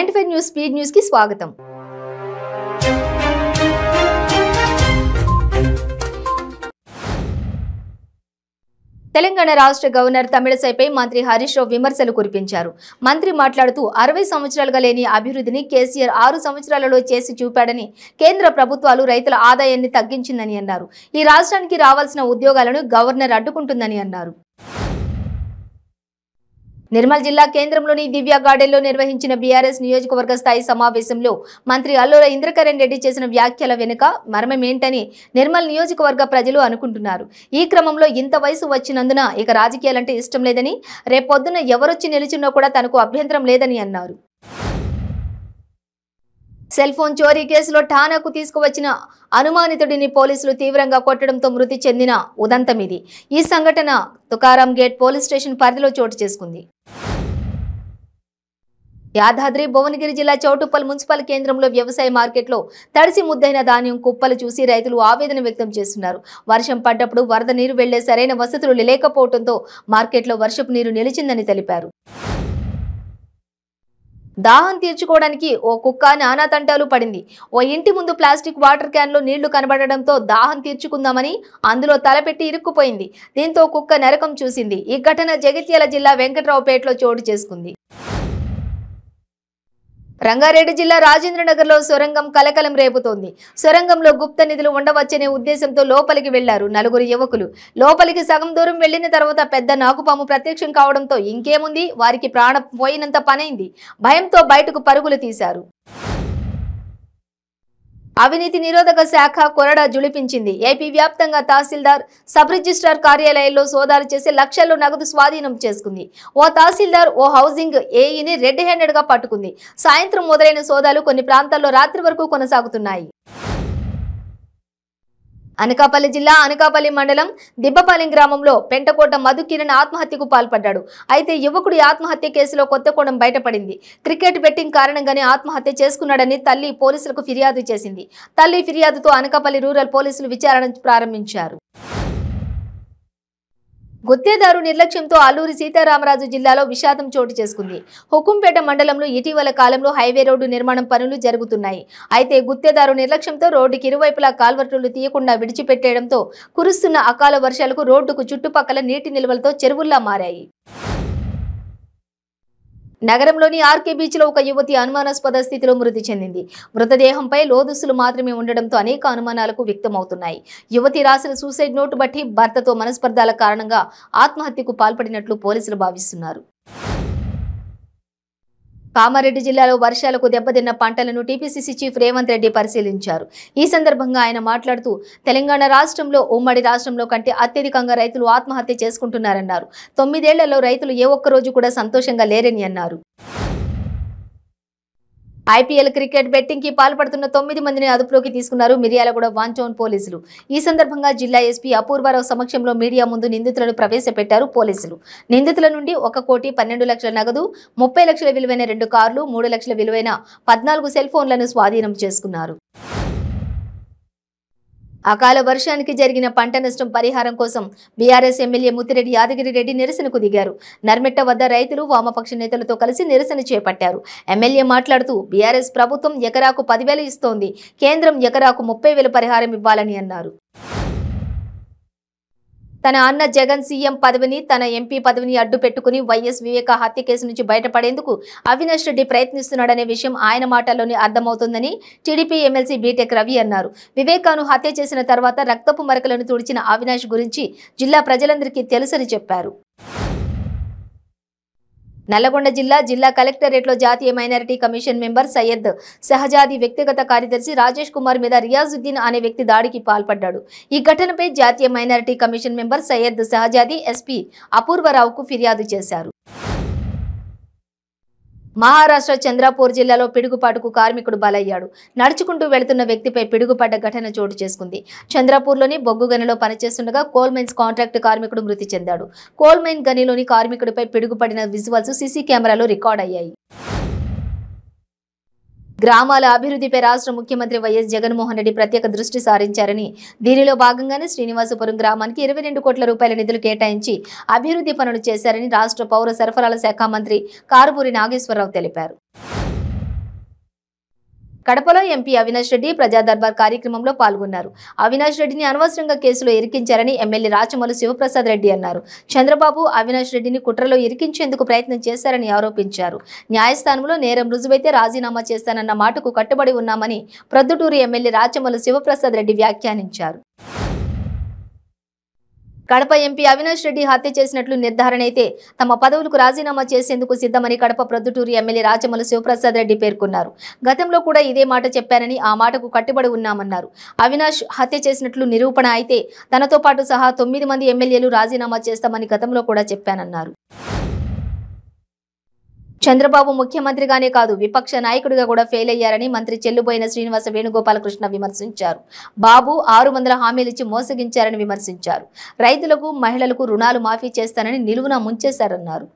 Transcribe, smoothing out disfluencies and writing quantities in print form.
95 news speed news కి స్వాగతం. తెలంగాణ రాష్ట్ర గవర్నర్ తమిళసైపై మంత్రి హరీష్ రావు విమర్శలు కురిపించారు. మంత్రి మాట్లాడుతూ 60 సంవత్సరాలుగా లేని అభివృద్ధిని కేసీఆర్ 6 సంవత్సరాలలో చేసి చూపాడని, కేంద్ర ప్రభుత్వాలు రైతుల ఆదాయాన్ని తగ్గించిందని అన్నారు. ఈ రాష్ట్రానికి రావాల్సిన ఉద్యోగాలను గవర్నర్ అడ్డుకుంటుందని అన్నారు. నిర్మల్ జిల్లా కేంద్రంలోని దివ్య గార్డెన్లో నిర్వహించిన బీఆర్ఎస్ నియోజకవర్గ స్థాయి సమావేశంలో మంత్రి అల్లుల ఇంద్రకరణ్ రెడ్డి చేసిన వ్యాఖ్యల వెనుక మర్మమేంటని నిర్మల్ నియోజకవర్గ ప్రజలు అనుకుంటున్నారు. ఈ క్రమంలో ఇంత వయసు వచ్చినందున ఇక రాజకీయాలంటే ఇష్టం లేదని, రేపొద్దున ఎవరొచ్చి నిలిచినా కూడా తనకు అభ్యంతరం లేదని అన్నారు. సెల్ ఫోన్ చోరీ కేసులో ఠానాకు తీసుకువచ్చిన అనుమానితుడిని పోలీసులు తీవ్రంగా కొట్టడంతో మృతి చెందిన ఉదంతం ఇది. ఈ సంఘటన తుకారాం గేట్ పోలీస్ స్టేషన్ పరిధిలో చోటు చేసుకుంది. యాదాద్రి భువనగిరి జిల్లా చౌటుప్పల్ మున్సిపల్ కేంద్రంలో వ్యవసాయ మార్కెట్లో తడిసి ముద్దైన ధాన్యం కుప్పలు చూసి రైతులు ఆవేదన వ్యక్తం చేస్తున్నారు. వర్షం పడ్డప్పుడు వరద నీరు వెళ్లే సరైన వసతులు లేకపోవడంతో మార్కెట్లో వర్షపు నీరు నిలిచిందని తెలిపారు. దాహం తీర్చుకోవడానికి ఓ కుక్క నానా తంటాలు పడింది. ఓ ఇంటి ముందు ప్లాస్టిక్ వాటర్ క్యాన్లో నీళ్లు కనబడడంతో దాహం తీర్చుకుందామని అందులో తలపెట్టి ఇరుక్కుపోయింది. దీంతో కుక్క నరకం చూసింది. ఈ ఘటన జగిత్యాల జిల్లా వెంకట్రావుపేటలో చోటు చేసుకుంది. రంగారెడ్డి జిల్లా రాజేంద్రనగర్లో సొరంగం కలకలం రేపుతోంది. సొరంగంలో గుప్త నిధులు ఉండవచ్చనే ఉద్దేశంతో లోపలికి వెళ్లారు 4 యువకులు. లోపలికి సగం దూరం వెళ్లిన తర్వాత పెద్ద నాగుపాము ప్రత్యక్షం కావడంతో ఇంకేముంది, వారికి ప్రాణం పోయినంత పనైంది. భయంతో బయటకు పరుగులు తీశారు. అవినీతి నిరోధక శాఖ కొరడా జుళిపించింది. ఏపీ వ్యాప్తంగా తహసీల్దార్, సబ్ రిజిస్ట్రార్ కార్యాలయాల్లో సోదాలు చేసి లక్షల్లో నగదు స్వాధీనం చేసుకుంది. ఓ తహసీల్దార్, ఓ హౌసింగ్ ఏఈని రెడ్ హ్యాండెడ్ గా పట్టుకుంది. సాయంత్రం మొదలైన సోదాలు కొన్ని ప్రాంతాల్లో రాత్రి వరకు కొనసాగుతున్నాయి. అనకాపల్లి జిల్లా అనకాపల్లి మండలం దిబ్బపాలెం గ్రామంలో పెంటకోట మధుకిరణ్ ఆత్మహత్యకు పాల్పడ్డాడు. అయితే యువకుడి ఆత్మహత్య కేసులో కొత్త కోణం బయటపడింది. క్రికెట్ బెట్టింగ్ కారణంగానే ఆత్మహత్య చేసుకున్నాడని తల్లి పోలీసులకు ఫిర్యాదు చేసింది. తల్లి ఫిర్యాదుతో అనకాపల్లి రూరల్ పోలీసులు విచారణ ప్రారంభించారు. గుత్తేదారు నిర్లక్ష్యంతో అల్లూరి సీతారామరాజు జిల్లాలో విషాదం చోటు చేసుకుంది. హుకుంపేట మండలంలో ఇటీవల కాలంలో హైవే రోడ్డు నిర్మాణం పనులు జరుగుతున్నాయి. అయితే గుత్తేదారు నిర్లక్ష్యంతో రోడ్డుకి ఇరువైపులా కాల్వర్టులు తీయకుండా విడిచిపెట్టడంతో కురుస్తున్న అకాల వర్షాలకు రోడ్డుకు చుట్టుపక్కల నీటి నిల్వలతో చెరువుల్లా మారాయి. నగరంలోని ఆర్కే బీచ్ లో ఒక యువతి అనుమానాస్పద స్థితిలో మృతి చెందింది. మృతదేహంపై లోదుస్తులు మాత్రమే ఉండడంతో అనేక అనుమానాలకు వ్యక్తమవుతున్నాయి. యువతి రాసిన సూసైడ్ నోటు బట్టి భర్తతో మనస్పర్ధాల కారణంగా ఆత్మహత్యకు పాల్పడినట్లు పోలీసులు భావిస్తున్నారు. కామారెడ్డి జిల్లాలో వర్షాలకు దెబ్బతిన్న పంటలను టీపీసీసీ చీఫ్ రేవంత్ రెడ్డి పరిశీలించారు. ఈ సందర్భంగా ఆయన మాట్లాడుతూ తెలంగాణ రాష్ట్రంలో ఉమ్మడి రాష్ట్రంలో కంటే అత్యధికంగా రైతులు ఆత్మహత్య చేసుకుంటున్నారన్నారు. 9 ఏళ్లలో రైతులు ఏ ఒక్క రోజు కూడా సంతోషంగా లేరని అన్నారు. ఐపీఎల్ క్రికెట్ బెట్టింగ్ కి పాల్పడుతున్న 9 మందిని అదుపులోకి తీసుకున్నారు మిర్యాలగూడ వన్ టౌన్ పోలీసులు. ఈ సందర్భంగా జిల్లా ఎస్పీ అపూర్వారావు సమక్షంలో మీడియా ముందు నిందితులను ప్రవేశపెట్టారు పోలీసులు. నిందితుల నుండి 1,12 లక్షల నగదు, 30 లక్షల విలువైన 2 కార్లు, 3 లక్షల విలువైన 14 సెల్ ఫోన్లను స్వాధీనం చేసుకున్నారు. అకాల వర్షానికి జరిగిన పంట నష్టం పరిహారం కోసం బీఆర్ఎస్ ఎమ్మెల్యే ముత్తిరెడ్డి యాదగిరి రెడ్డి నిరసనకు దిగారు. నర్మెట్ట వద్ద రైతులు, వామపక్ష నేతలతో కలిసి నిరసన చేపట్టారు. ఎమ్మెల్యే మాట్లాడుతూ బీఆర్ఎస్ ప్రభుత్వం ఎకరాకు 10,000 ఇస్తోంది, కేంద్రం ఎకరాకు 30,000 పరిహారం ఇవ్వాలని అన్నారు. తన అన్న జగన్ సీఎం పదవిని, తన ఎంపీ పదవిని అడ్డు పెట్టుకుని వైఎస్ వివేక హత్య కేసు నుంచి బయటపడేందుకు అవినాష్ రెడ్డి ప్రయత్నిస్తున్నాడనే విషయం ఆయన మాటల్లోనే అర్థమవుతుందని టీడీపీ ఎమ్మెల్సీ బీటెక్ రవి అన్నారు. వివేకాను హత్య చేసిన తర్వాత రక్తపు మరకలను తుడిచిన అవినాష్ గురించి జిల్లా ప్రజలందరికీ తెలుసని చెప్పారు. నల్లగొండ జిల్లా కలెక్టరేట్లో జాతీయ మైనారిటీ కమిషన్ మెంబర్ సయ్యద్ సహజాది వ్యక్తిగత కార్యదర్శి రాజేష్ కుమార్ మీద రియాజుద్దీన్ అనే వ్యక్తి దాడికి పాల్పడ్డాడు. ఈ ఘటనపై జాతీయ minority commission member Syed Shahzadi SP అపూర్వరావుకు ఫిర్యాదు చేశారు. మహారాష్ట్ర చంద్రాపూర్ జిల్లాలో పిడుగుపాటుకు కార్మికుడు బలయ్యాడు. నడుచుకుంటూ వెళుతున్న వ్యక్తిపై పిడుగుపడ్డ ఘటన చోటు చేసుకుంది. చంద్రాపూర్లోని బొగ్గు గనిలో పనిచేస్తుండగా కోల్ మైన్స్ కాంట్రాక్ట్ కార్మికుడు మృతి చెందాడు. కోల్ మైన్ గనిలోని కార్మికుడిపై పిడుగుపడిన విజువల్స్ సీసీ కెమెరాలో రికార్డ్ అయ్యాయి. గ్రామాల అభివృద్ధిపై రాష్ట్ర ముఖ్యమంత్రి వైఎస్ జగన్మోహన్ రెడ్డి ప్రత్యేక దృష్టి సారించారని, దీనిలో భాగంగానే శ్రీనివాసపురం గ్రామానికి 22 కోట్ల రూపాయల నిధులు కేటాయించి అభివృద్ధి పనులు చేశారని రాష్ట్ర పౌర సరఫరాల శాఖ మంత్రి కారుమూరి నాగేశ్వరరావు తెలిపారు. కడపలో ఎంపీ అవినాష్ రెడ్డి ప్రజా దర్బార్ కార్యక్రమంలో పాల్గొన్నారు. అవినాష్ రెడ్డిని అనవసరంగా కేసులో ఇరికించారని ఎమ్మెల్యే రాచమల్లు శివప్రసాద్ రెడ్డి అన్నారు. చంద్రబాబు అవినాష్ రెడ్డిని కుట్రలో ఇరికించేందుకు ప్రయత్నం చేశారని ఆరోపించారు. న్యాయస్థానంలో నేరం రుజువైతే రాజీనామా చేస్తానన్న మాటకు కట్టుబడి ఉన్నామని ప్రొద్దుటూరు ఎమ్మెల్యే రాచమల్లు శివప్రసాద్ రెడ్డి వ్యాఖ్యానించారు. కడప ఎంపీ అవినాష్ రెడ్డి హత్య చేసినట్లు నిర్ధారణ అయితే తమ పదవులకు రాజీనామా చేసేందుకు సిద్ధమని కడప ప్రొద్దుటూరు ఎమ్మెల్యే రాచమల్లు శివప్రసాద్ రెడ్డి పేర్కొన్నారు. గతంలో కూడా ఇదే మాట చెప్పారని ఆ మాటకు కట్టుబడి ఉన్నామన్నారు. అవినాష్ హత్య చేసినట్లు నిరూపణ అయితే తనతో పాటు సహా 9 మంది ఎమ్మెల్యేలు రాజీనామా చేస్తామని గతంలో కూడా చెప్పానన్నారు. చంద్రబాబు ముఖ్యమంత్రిగానే కాదు విపక్ష నాయకుడిగా కూడా ఫెయిల్ అయ్యారని మంత్రి చెల్లుబోయిన శ్రీనివాస వేణుగోపాలకృష్ణ విమర్శించారు. బాబు 600 హామీలిచ్చి మోసగించారని విమర్శించారు. రైతులకు మహిళలకు రుణాలు మాఫీ చేస్తానని నిలువునా ముంచేశారన్నారు.